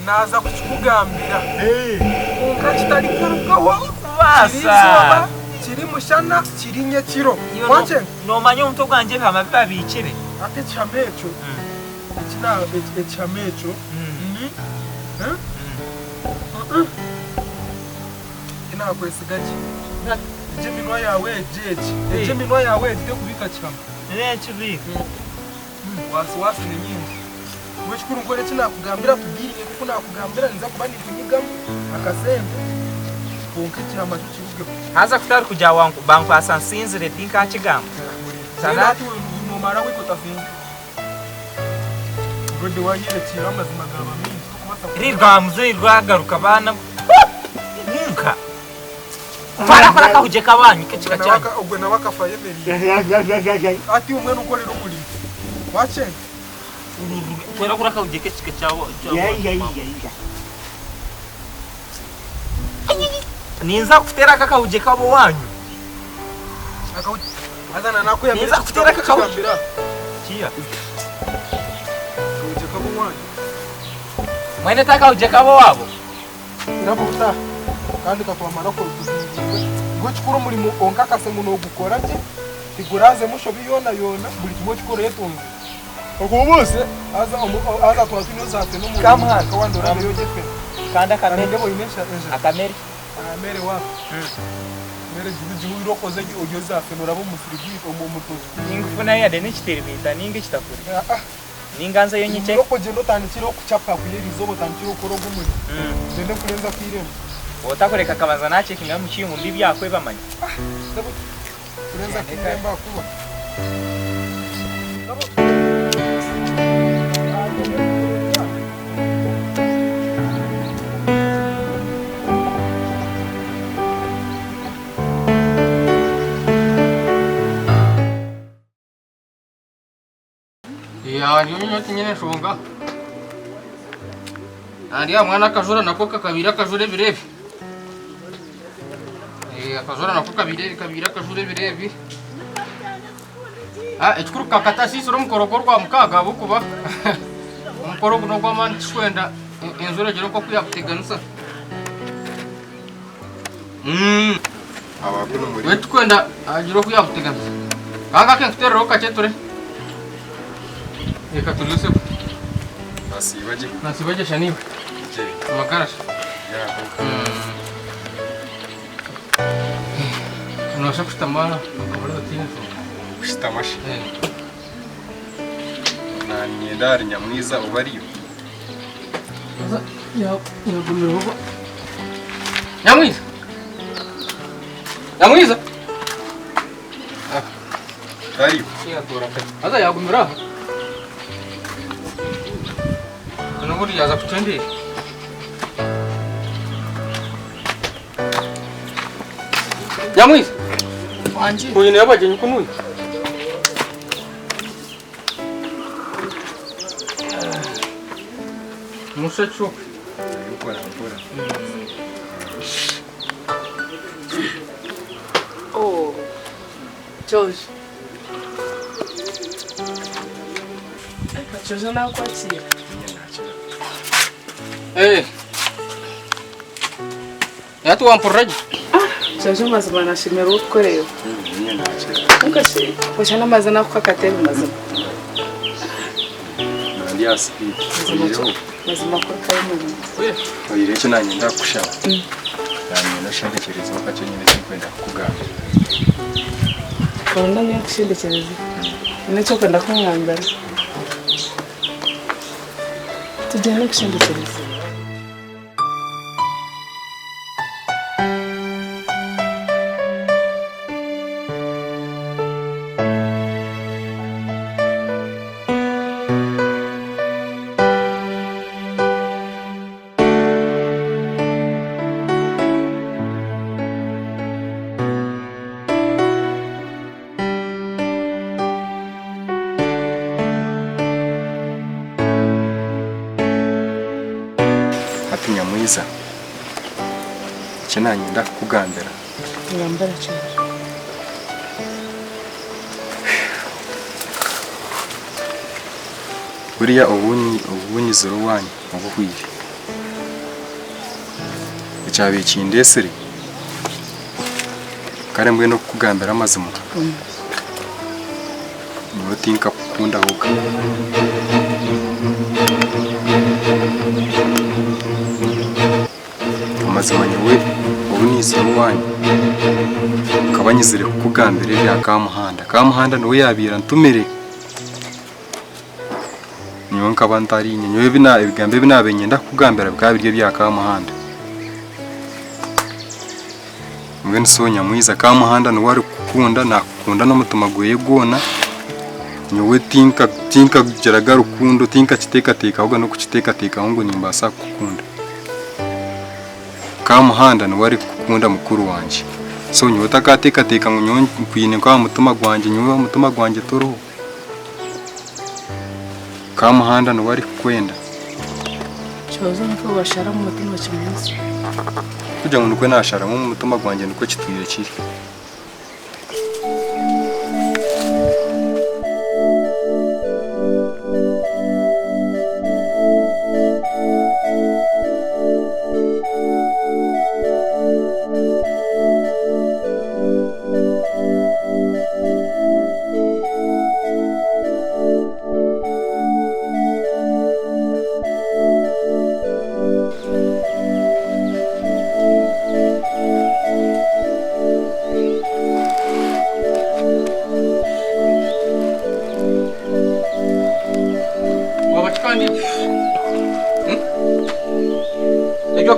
naza kukugambira konka kitari kurukaho basa kiri mushana kiri nyekiro wache no manyo mto gwanje kama babikire ate chamecho kina chamecho ina kwesigaji Jimino yawe jeje Jimino yawe tite kubika cyama nekibika wasi ni nyingi wechikuru ngore kina kugambira tubiri kuko nakugambira nza kubani kunyigamo akasembe konka cyama cyukivuge haza kutari kujya wangu banku asansinzire tinka kigamba sana tu no mara wiko tafinga gode wanyere cyira amazima gaba mingi rirwa muze rwagaruka bana nunka para kahuje kabanyi kicika cyane ubwo nabakafaye beri ati umwe nukorera ukuri wache kwera kura kahuje kicika cyawo ninza kufutera kakahuje kabo wanyu azana nako ya ninza kufutera kakahuje kia kahuje kabo wanyu mwene takahuje kabo wabo irabuta kandi kakwamara ko ngo chikuru muri mu onka kase muno gukora cye figuraze musho biyona buri kimwe chikuru yetunze uko bose aza twatino zate no muri kamhaka wandora yo jefe kanda kamere bo imesha akamere amere wapo mere jibu irokoze ogyoza afenora bo musirigi mu mutoto ningufuna ya deni chiteribita ninge chitakuri ninganza yo nyiche roko jendo tanikiro kuchapa kuyerizo bo tanikiro korogo muri jendo kurenza kwiremo otakoreka kabaza nache kinga muchingo mbibi yakwe bamanya kurenza kwiremba kuba ya nyonyo tinyene shonga Andia mwana kajura nako kakabira kajure birebi akajura nako kabira kajure birebi ekikuru kakata sisiro mukorokorwa mukaga bukuba umukoro guno gwamani kwenda enzura gero ko kuyakuteganisa abakuno muri wetu kwenda agiro kuyakuteganisa kanga kenkuterero kacheture ekatuluse nasibaje shaniba Makarash. Ya. Unaweza kushtamana ukabala tini kushtamasha. Na niendari nyamwiza ubariyo. Sasa ya gumira baba. Nyamwiza. Nyamwiza. Bariyo. Ya dora pe. Sasa ya gumira. Nobody yaza kutende. Nyamwiza. Wanje. Uyu ne yabagenye kunuye. Musacho. Ukora. Oh. George. George nakwakira. Yatu wampuraji. George mazima nashimira ukoreyo. Ukase koshana mazana kwa katebe mazima. Nandi asipi. Mazima kwa kayimo. Oyire cyo nanye ndakushaba. Nanye nashendekereza bakacyo nyine kwenda kugamba. Konda nyakushendekereza. Nicyo kwenda kumwambara. Tujyane kushendekereza. Nyamwiza kinanye ndakugambira ngambara cyane buriya ubunyi zoro wanyu ubuhwire cyabe kindesere kare mbwe no kugambira amazimo niwe tinka kukunda huka amazima nyewe ubu nisi wanyu kabanyizire kukugambira bya kamuhanda niwe yabira ntumire niyo nkabantari nyewe bina ibigambe binabenye ndakugambira bwabirye bya kamuhanda mwe Sonya mwiza kamuhanda no wari kukunda nakukunda no mutuma goye gona nyewe tinka geraga rukundo tinka kiteka ahubwo no kukiteka ahubwo nimbasa kukunda kamuhanda no wari kukunda mukuru wanje so nyewe takateka ngo kwine kwa mutuma gwanje nyewe mutuma gwanje toro kamuhanda no wari kwenda cyozo nko bashara mu mutima kimenzi kugira ngo nukwe nashara mu mutima gwanje nuko kitwire kiri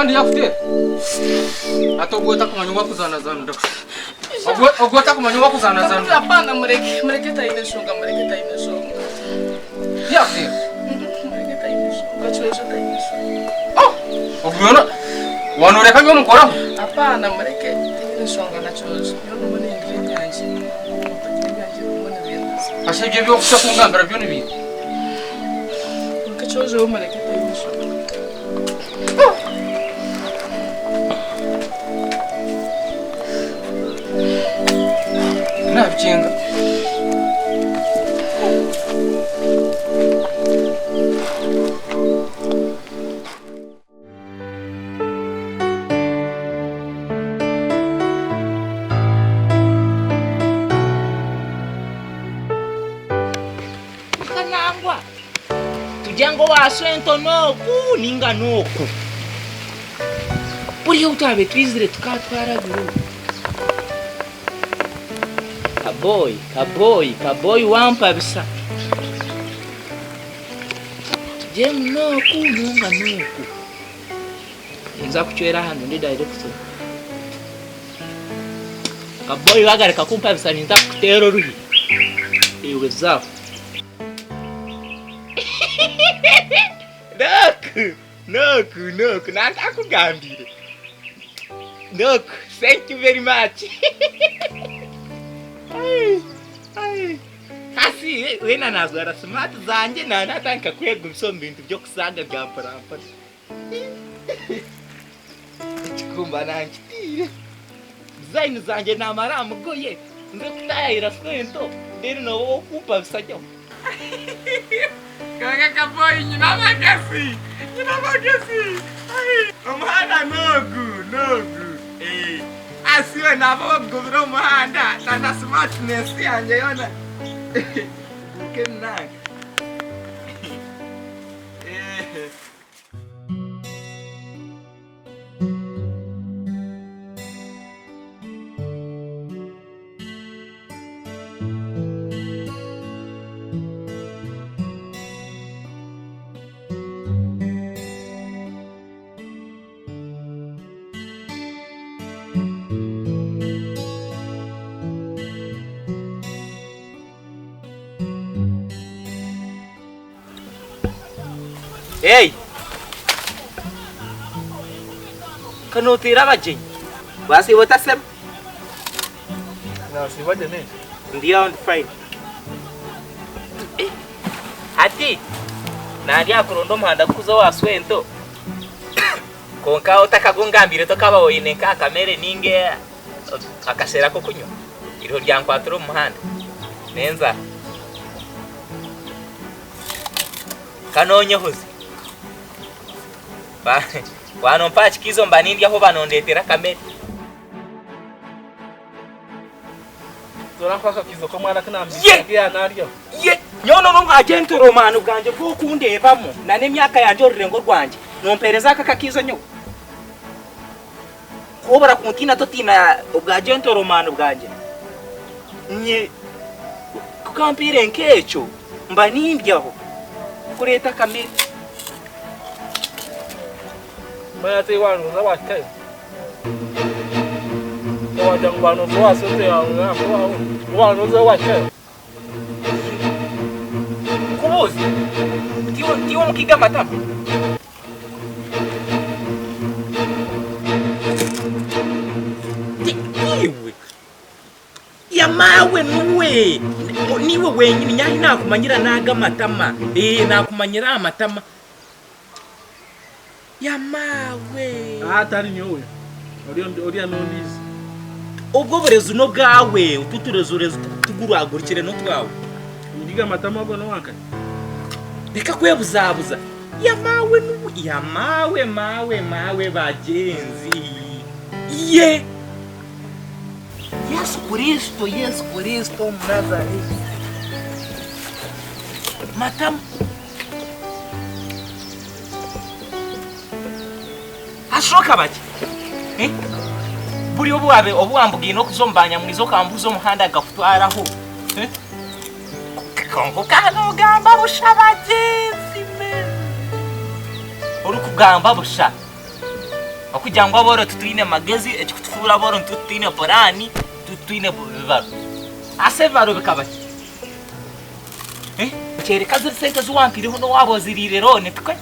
kandi yafite atogota kumanywa kuzana zanda ogota kumanywa kuzana zanda hapana mureke taine shonga yafite mureke taine shonga chozo taine shonga ogona wanoreka nyo mukora hapana mureke taine shonga na chozo yono mune ingredient yanje mune bintu ashaje byo kusakungambira byo nibi mureke chozo mureke taine shonga Nabichenga kanangwa tujango waswento noku ninga noku buri utabe twizire tukatwara biro Kaboy wampa bisa Jem noku nunga noku Nza kuchwera hano ndi director Kaboy wagareka kumpa bisa nza kutero ruhi Ewe zao Noku nanta kugambire Noku, thank you very much Kasi wena nazwara smart zanje na natanka kwega umsombe ibintu byo kusaga gamparampa Chikumba nanchitire Zaini zanje namara mugoye nze kutayira swento ndiri no okupa bisajyo Kaka kaboy nyina magasi Omwana nogu Asiwe nabo gubro muhanda tana smartness yanje yona Kenna Hey! Kano tira baje. Basi watasem. Na siwaje ne? Ndio on fine. Ati. Nadi akurondo mhanda kuzo waswento. Konka utakagungambire tokaba oyine ka kamere ninge akasera ko kunyo. Iro ryankwatro muhanda. Nenza. Kanonye hozi. Wano mpachi kizo mbanindi aho banondetera kamera. Zora kwaka kizo ko mwana kanambye ya naryo. Ye, nyono no agent romano bwanje ko kundebamo. Nane myaka yanje orurengo rwanje. Nompereza aka kakizo nyo. Kobara kuntina totina ubwagent romano bwanje. Nye kukampire nkecho mbanindi aho. Kureta kamera. Maya te wanu za wakayo. Wajangwano zo asote ya wanu za wakayo. Kubuzi. Tiwo mukiga matama. Tiwe. Ya mawe nuwe. Niwe wenyine nyahi nakumanyira naga matama. Nakumanyira amatama. Ya mawe. Atari nyowe. Ori anondizi. Ubwo burezo no bwawe ututurezo tuguragurikire no twawe. Ndiga matama go no wanka. Reka kwebuzabuza. Ya mawe nuwe. Ya mawe bagenzi. Ye. Yesu Kristo Mnazareti. Matama. Ashoka baki. Buri obuambugi no kuzombanya muri zo kambuzo muhanda gafutwaraho. Kongo kano gamba bushabagenzi me. Uri kugamba busha. Akujangwa aboro tutwine magezi ekutufura aboro tutwine porani tutwine bubaro. Asevaro bekabaki. Chereka zisente zuwampiriho no wabozirire rone tukwe.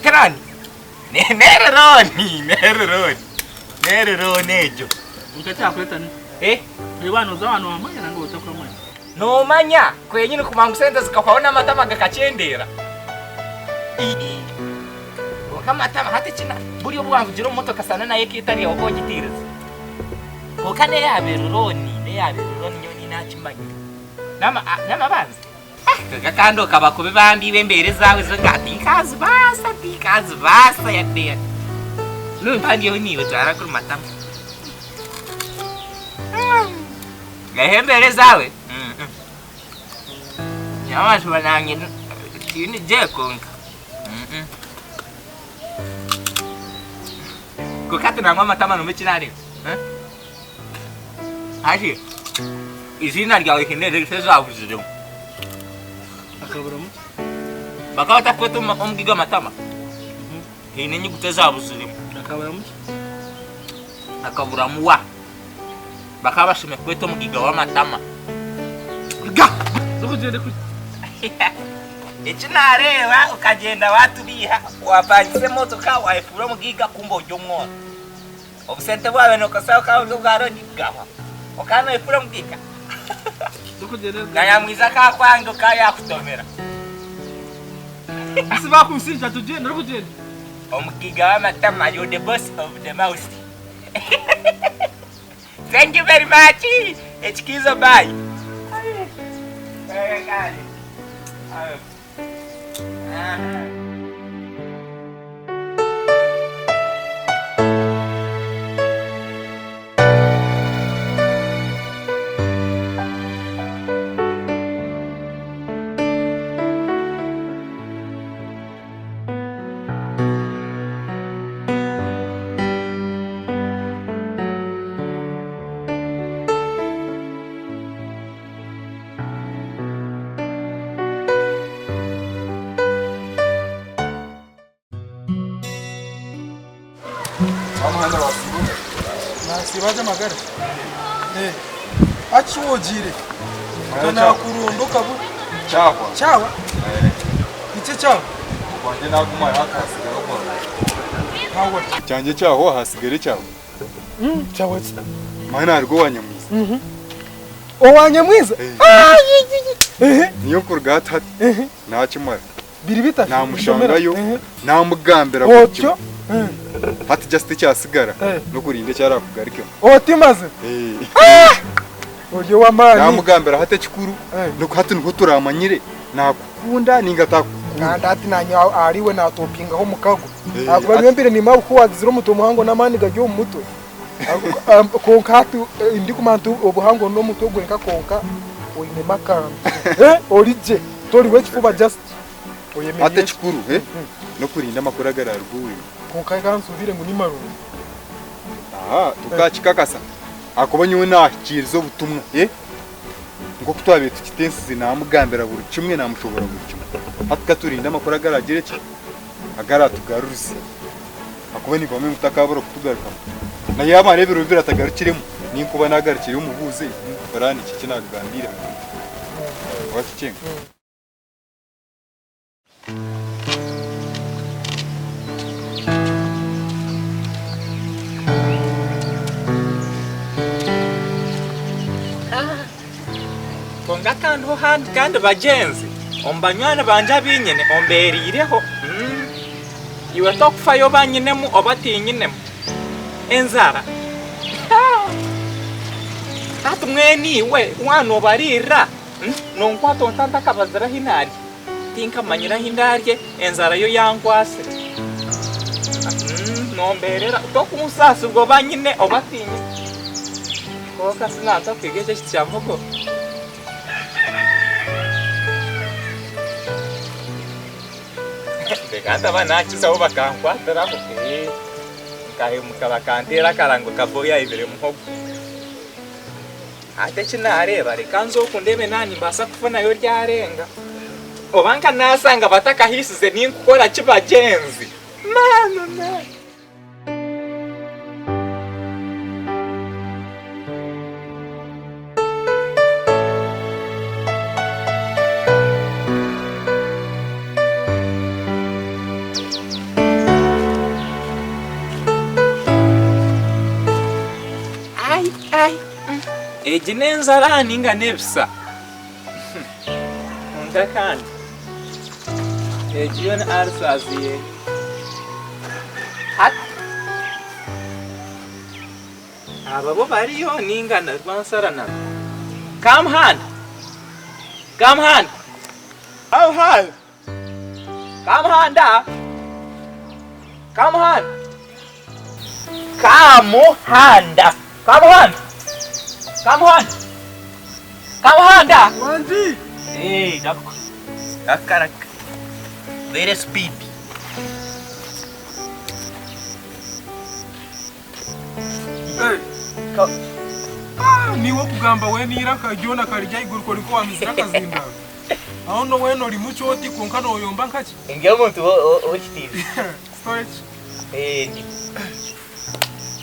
Krani. Nereroni ejo. Ukata kweta ni. Ribano za wanu wamanya nango utakwamanya. No manya kwenyine kumangu sente zikakwaona matama gakachendera. Wakamatama hati china buri obwangu jiro motoka sana na yeke itari okonyitireza. Kokane yaberuroni nyoni nachimbanye. Nama banzi. Gakando kabakobe bambi bembere zawe zo ngati ikazi basa yakdeya. Numpandi yoniwe twara kuri matama. Gahembere zawe. Nyawa tubananye tini je konka. Kokati na mama matama no mechinari. Hashi. Izina ryawe kinere sezavuzido. Akaburamu. Bakata kwetu omgiga matama. Hine nyuguteza abuzuri. Akaburamu. Akaburamu wa. Bakaba shime kwetu omgiga wa matama. Ga. Zokugende ku. Echinareba ukagenda watubiha wapangise motoka waifura omgiga kumbo jomwo. Obusente bwawe no kasao ka ugaro nigawa. Okana ifura omgiga. Zokugende. Gaya mwiza ka kwango kaya kutomera. Asiba kusinja tugende rokugende. Omgiga wa matama, you're the boss of the mouse. Thank you very much. Echikizo bye. Amahanda wasibu. Nasibaje magari. Achiwojire. Kana kurunduka bu. Chawa. Ice chawa. Kwanje naguma hakasigara ko. Hawo. Cyanje cyaho hasigare cyaho. Chawa. Mana argo wanyamwiza. Owanyamwiza? Niyo kurgata nakimara. Biri bita. Namushangayo namugambira Otyo. Hati just cyasigara no kurinde cyarakugarike. Otimaze. Oyo wamani. Namugambira hate kikuru no hati nuko turamanyire nakukunda ninga kandi ati nanya ariwe natopingaho mukago akuba nyembere ni mabu kuwazira umutomuhango namani gajyo mutwe konka tu ndi kumantu obuhango no mutwe gwenka konka oyine makamba orije tori we kifuba just oyemeye ate chikuru no kurinda makuru agarara rwuye konka kansubire ngo ni maruru tukachikakasa akubonye we nakirizo butumwa ngo kutwabe tukitensize namugambira buri kimwe namushobora buri kimwe hatka turinda makuru agaragire ki agara tugaruze akubone bamwe mutakabura kutugaruka na yama rebero bibira tagarukiremo ninkuba nagarukire umubuze barani iki kinagambira wakicenga konga kandi handi kandi bagenzi ombanywana banja binyene omberireho iwe tokufayo banyinemu obatinyinemu enzara hati mweniwe wano barira nonkwato ntanta kabazira hinari tinka manyira hindarye enzara yo yankwase nomberera tokumusasi ubwo banyine obatinye koka sinata kwigeje kityamvugo Bekanta banakiza uba kankwatira ko kahe mukabakantera karango kaboya ibere muhogo ate kinareba rekanzo kundebe nani mbasa kufuna yo ryarenga obanka nasanga batakahisize ninkukora kibagenzi mano ejinenzara ninga nebisa undakandi ejion arsaziye hat ababo bariyo ninga na rwansarana come hand oh hi come hand Wanji hey dakarak very speed ni wo kugamba we niraka jona karijya igurko liko wamizira kazinda aho no we no limucho oti konka no yomba nkaki inge umuntu o chitiri storage ndi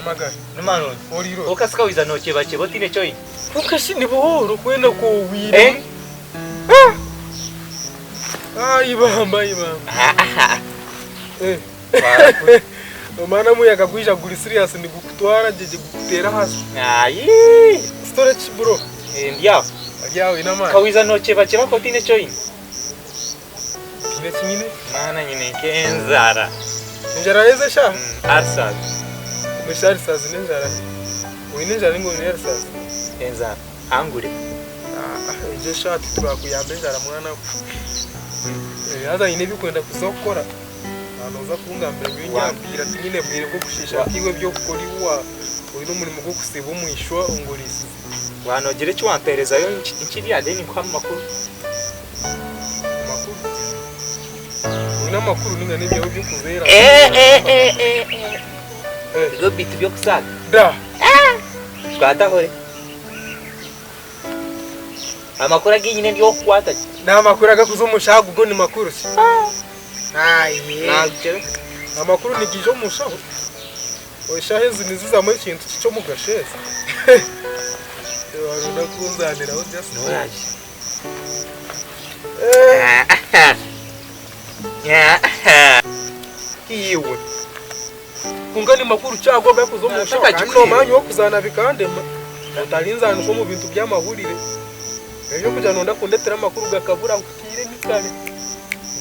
maga numano oriro okasika wiza no cheba tine choi ukashi ni buhoro kwenda ko wira ibamba Omana muyaga kwisha guri serious ni gukutwara jeje gukutera hasi storage bro ndiyo yawe inama kawiza no cheba ko tine choi tine chingine mana nyine kenzara njara eze sha arsaz mishari sazi njara uinenjara ngo ni arsaz enzara angure je shati turakuyambe njara mwana hata ine bikwenda kuzokora anoza kungambira nyambira nyine bwire ko kushisha kiwe byo kukoriwa uri no murimo go kusiba umwishwa ungurisi wanogere cyo wampereza yo inkiri ya deni kwa makuru una makuru ninga ne byo kuzera go bitu byo kusaga da kwata hore amakuru aginyine byo kwata na makuru agakuzo mushago go ni makuru si naje amakuru ni gijo mushaho oshahezi niziza mu kintu cyo mugasheza warunda kunzanira aho just iwe kungani makuru cyago bakuzo mushaho kandi no manyo kuzana bikandema utalinzana ko mu bintu by'amahurire ejo kujya nonda kundetera makuru gakabura ukire nikale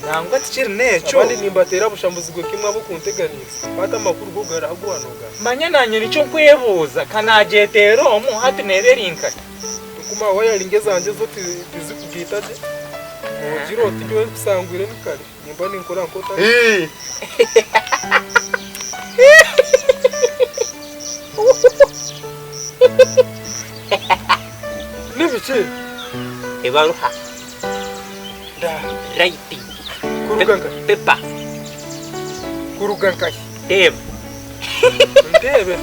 nangwa tikiri necho abandi nimbatera bushambuzi gwe kimwe abo kunteganiza fata makuru go garagwanoga manya nanye nico kwebuza kanajetero mu hati neberinka tukuma waya lingezanje zo tizikugitaje ojiro tibyo kusangwire nikale nimba ninkora nkota nibice ebaruha da writing kuruganga paper kuruganga tab ndebe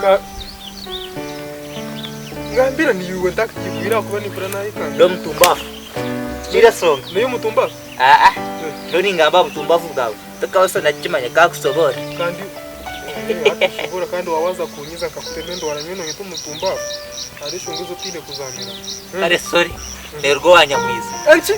ka ngambira ni yuwe ndakigwira kuba nipura nayo kandi ndo mutumbafu birasonga niyo mutumba noni ngamba butumbafu bwawe tukawso nakimanya kakusobora kandi ashobora kandi wawaza kunyiza akakutemendo waranyeno yito mutumba ari shunguzo tile kuzamira are sorry nerwo wanyamwiza anchi